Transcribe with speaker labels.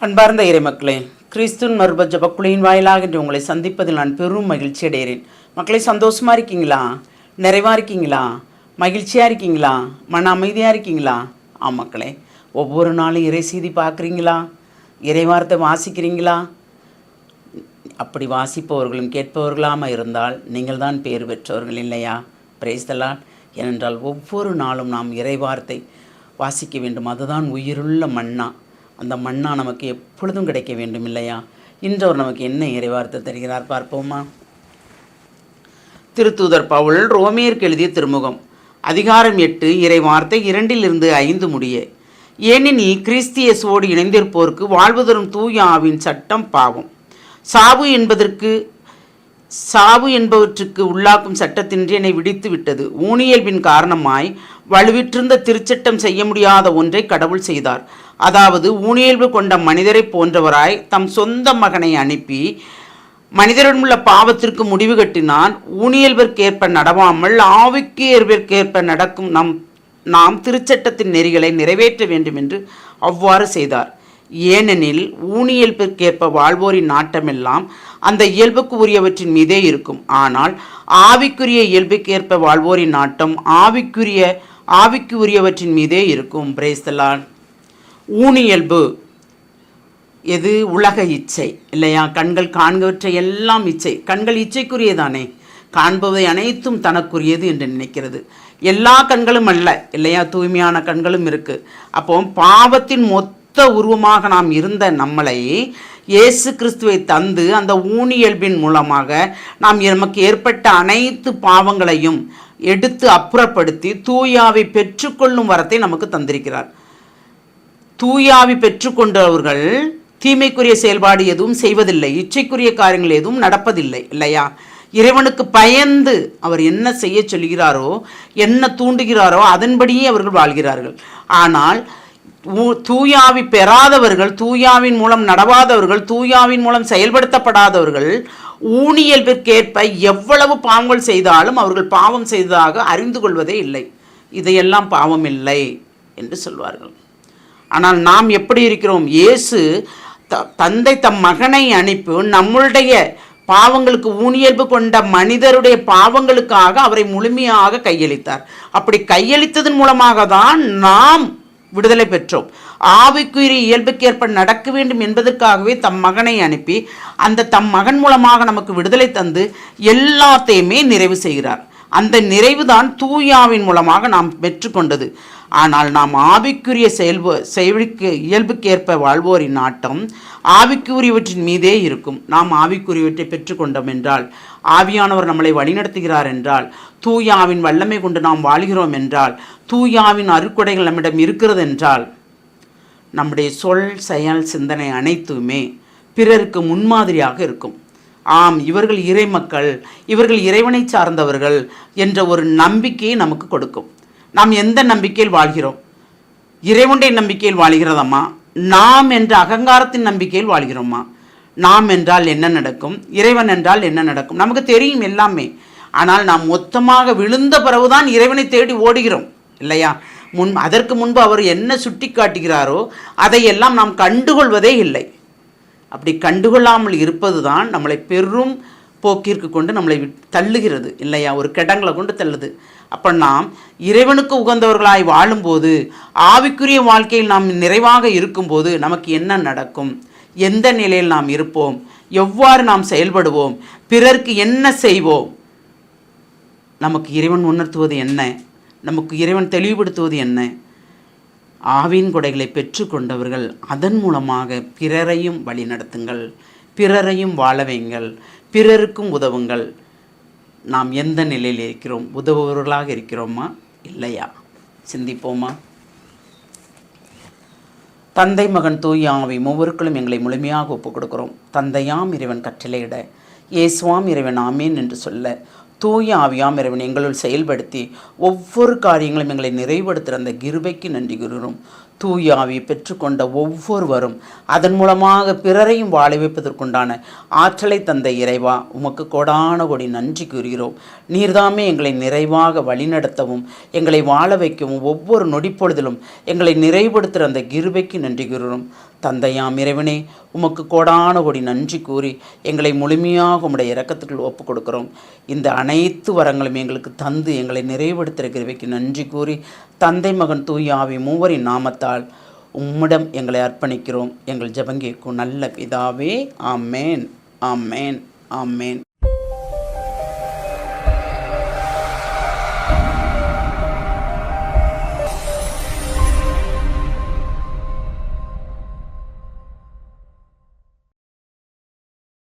Speaker 1: அன்பார்ந்த இறைமக்களே, கிறிஸ்துவின் மறுப ஜபக்குழியின் வாயிலாக இன்று உங்களை சந்திப்பதில் நான் பெரும் மகிழ்ச்சி அடைகிறேன். மக்களை, சந்தோஷமாக இருக்கீங்களா? நிறைவாக இருக்கீங்களா? மகிழ்ச்சியாக இருக்கீங்களா? மன அமைதியாக இருக்கீங்களா? மக்களே, ஒவ்வொரு நாளும் இறை செய்தி பார்க்குறீங்களா? இறை வார்த்தை வாசிக்கிறீங்களா? அப்படி வாசிப்பவர்களும் கேட்பவர்களாமல் இருந்தால் நீங்கள் தான் பேர் பெற்றவர்கள் இல்லையா? Praise the Lord. ஏனென்றால் ஒவ்வொரு நாளும் நாம் இறை வார்த்தை வாசிக்க வேண்டும். அதுதான் உயிருள்ள மன்னா. அந்த மன்னா நமக்கு எப்பொழுதும் கிடைக்க வேண்டும் இல்லையா? இன்று அவர் நமக்கு என்ன இறைவார்த்தை தருகிறார் பார்ப்போமா? திருத்தூதர் பவுல் ரோமியருக்கு எழுதிய திருமுகம், அதிகாரம் 8, இறைவார்த்தை 2-5 முடிய. ஏனெனில் கிறிஸ்து இயேசுவோடு இணைந்திருப்போருக்கு வாழ்வு தரும் தூய ஆவின் சட்டம் பாவம், சாவு என்பவற்றுக்கு உள்ளாக்கும் சட்டத்தின்றி என்னை விடுத்து விட்டது. ஊனியல்பின் காரணமாய் வலுவிற்றிருந்த திருச்சட்டம் செய்ய முடியாத ஒன்றை கடவுள் செய்தார். அதாவது ஊனியல்பு கொண்ட மனிதரை போன்றவராய் தம் சொந்த மகனை அனுப்பி மனிதரிடமுள்ள பாவத்திற்கு முடிவு கட்டினான். ஊனியல்பிற்கேற்ப நடவாமல் ஆவிக்கேற்ப நடக்கும் நாம் திருச்சட்டத்தின் நெறிகளை நிறைவேற்ற வேண்டும் என்று அவ்வாறு செய்தார். ஏனெனில் ஊனியல்பிற்கேற்ப வாழ்வோரின் நாட்டமெல்லாம் அந்த இயல்புக்கு உரியவற்றின் மீதே இருக்கும். ஆனால் ஆவிக்குரிய இயல்புக்கேற்ப வாழ்வோரின் நாட்டம் ஆவிக்கு உரியவற்றின் மீதே இருக்கும். Praise the Lord. ஊனியல்பு எது? உலக இச்சை இல்லையா? கண்கள் காண்பவற்றை எல்லாம் இச்சை. கண்கள் இச்சைக்குரியதானே, காண்பவை அனைத்தும் தனக்குரியது என்று நினைக்கிறது. எல்லா கண்களும் அல்ல இல்லையா? தூய்மையான கண்களும் இருக்கு. அப்போ பாவத்தின் மொத்த உருவமாக நாம் இருந்த நம்மளை இயேசு கிறிஸ்துவை தந்து அந்த ஊனியல்பின் மூலமாக நமக்கு ஏற்பட்ட அனைத்து பாவங்களையும் எடுத்து அப்புறப்படுத்தி தூயாவை பெற்றுக்கொள்ளும் வரத்தை நமக்கு தந்திருக்கிறார். தூயாவி பெற்றுக்கொண்டவர்கள் தீமைக்குரிய செயல்பாடு எதுவும் செய்வதில்லை, இச்சைக்குரிய காரியங்கள் எதுவும் நடப்பதில்லை இல்லையா? இறைவனுக்கு பயந்து அவர் என்ன செய்ய சொல்கிறாரோ, என்ன தூண்டுகிறாரோ அதன்படியே அவர்கள் வாழ்கிறார்கள். ஆனால் தூயாவி பெறாதவர்கள், தூயாவின் மூலம் நடவாதவர்கள், தூயாவின் மூலம் செயல்படுத்தப்படாதவர்கள் ஊனியல்பிற்கேற்ப எவ்வளவு பாவங்கள் செய்தாலும் அவர்கள் பாவம் செய்ததாக அறிந்து கொள்வதே இல்லை. இதையெல்லாம் பாவம் இல்லை என்று சொல்வார்கள். ஆனால் நாம் எப்படி இருக்கிறோம்? இயேசு தந்தை தம் மகனை அனுப்பி நம்முடைய பாவங்களுக்கு, ஊனியல்பு கொண்ட மனிதருடைய பாவங்களுக்காக அவரை முழுமையாக கையளித்தார். அப்படி கையளித்ததன் மூலமாக தான் நாம் விடுதலை பெற்றோம். ஆவிக்குரிய இயல்புக்கேற்ப நடக்க வேண்டும் என்பதற்காகவே தம் மகனை அனுப்பி அந்த தம் மகன் மூலமாக நமக்கு விடுதலை தந்து எல்லாத்தையுமே நிறைவு செய்கிறார். அந்த நிறைவு தான் தூயாவின் மூலமாக நாம் பெற்றுக்கொண்டது. ஆனால் நாம் ஆவிக்குரிய இயல்புக்கேற்ப வாழ்வோரின் நாட்டம் ஆவிக்குரியவற்றின் மீதே இருக்கும். நாம் ஆவிக்குரியவற்றை பெற்றுக்கொண்டோம் என்றால், ஆவியானவர் நம்மளை வழிநடத்துகிறார் என்றால், தூயாவின் வல்லமை கொண்டு நாம் வாழ்கிறோம் என்றால், தூயாவின் அருட்கொடைகள் நம்மிடம் இருக்கிறது என்றால், நம்முடைய சொல், செயல், சிந்தனை அனைத்துமே பிறருக்கு முன்மாதிரியாக இருக்கும். ஆம், இவர்கள் இறை மக்கள், இவர்கள் இறைவனை சார்ந்தவர்கள் என்ற ஒரு நம்பிக்கையை நமக்கு கொடுக்கும். நாம் எந்த நம்பிக்கையில் வாழ்கிறோம்? இறைவனுடைய நம்பிக்கையில் வாழ்கிறதம்மா? நாம் என்ற அகங்காரத்தின் நம்பிக்கையில் வாழ்கிறோமா? நாம் என்றால் என்ன நடக்கும், இறைவன் என்றால் என்ன நடக்கும் நமக்கு தெரியும் எல்லாமே. ஆனால் நாம் மொத்தமாக விழுந்த பிறகுதான் இறைவனை தேடி ஓடுகிறோம் இல்லையா? அதற்கு முன்பு அவர் என்ன சுட்டி காட்டுகிறாரோ அதையெல்லாம் நாம் கண்டுகொள்வதே இல்லை. அப்படி கண்டுகொள்ளாமல் இருப்பது தான் நம்மளை பெரும் போக்கிற்கு கொண்டு நம்மளை தள்ளுகிறது இல்லையா? ஒரு கிடங்களை கொண்டு தள்ளுது. அப்போ நாம் இறைவனுக்கு உகந்தவர்களாய் வாழும்போது, ஆவிக்குரிய வாழ்க்கையில் நாம் நிறைவாக இருக்கும்போது நமக்கு என்ன நடக்கும்? எந்த நிலையில் நாம் இருப்போம்? எவ்வாறு நாம் செயல்படுவோம்? பிறருக்கு என்ன செய்வோம்? நமக்கு இறைவன் உணர்த்துவது என்ன? நமக்கு இறைவன் தெளிவுபடுத்துவது என்ன? ஆவின் கொடைகளை பெற்றுக்கொண்டவர்கள் அதன் மூலமாக பிறரையும் வழிநடத்துங்கள், பிறரையும் வாழ வையுங்கள், பிறருக்கும் உதவுங்கள். நாம் எந்த நிலையில் இருக்கிறோம்? உதவுபவர்களாக இருக்கிறோமா இல்லையா? சிந்திப்போமா? தந்தை, மகன், தூய ஆவி மூவருக்களும் எங்களை முழுமையாக ஒப்புக் கொடுக்கிறோம். தந்தையாம் இறைவன் கட்டளையிட, இயேசுவாம் இறைவன் ஆமேன் என்று சொல்ல, தூய ஆவியாம் இறைவன் எங்களுள் செயல்படுத்தி ஒவ்வொரு காரியங்களும் எங்களை நிறைவுபடுத்துகிற அந்த கிருபைக்கு நன்றி கூறுகிறோம். தூய ஆவியை பெற்றுக்கொண்ட ஒவ்வொருவரும் அதன் மூலமாக பிறரையும் வாழ வைப்பதற்குண்டான ஆற்றலை தந்த இறைவா, உமக்கு கோடான கோடி நன்றி கூறுகிறோம். நீர்தாமே எங்களை நிறைவாக வழிநடத்தவும் எங்களை வாழ வைக்கவும் ஒவ்வொரு நொடிப்பொழுதிலும் எங்களை நிறைவுபடுத்துகிற அந்த கிருபைக்கு நன்றி கூறுகிறோம். தந்தையாம் இறைவனே, உமக்கு கோடான கோடி நன்றி கூறி எங்களை முழுமையாக உம்முடைய இரக்கத்துக்குள் ஒப்புக் கொடுக்கிறோம். இந்த அனைத்து வரங்களும் எங்களுக்கு தந்து எங்களை நிறைவுபடுத்துகிற கிருபைக்கு நன்றி கூறி தந்தை, மகன், தூய ஆவி மூவரின் நாமத்தால் உம்மிடம் எங்களை அர்ப்பணிக்கிறோம். எங்கள் ஜெபம் கேட்கும் நல்ல பிதாவே. ஆமேன், ஆமேன், ஆமேன்.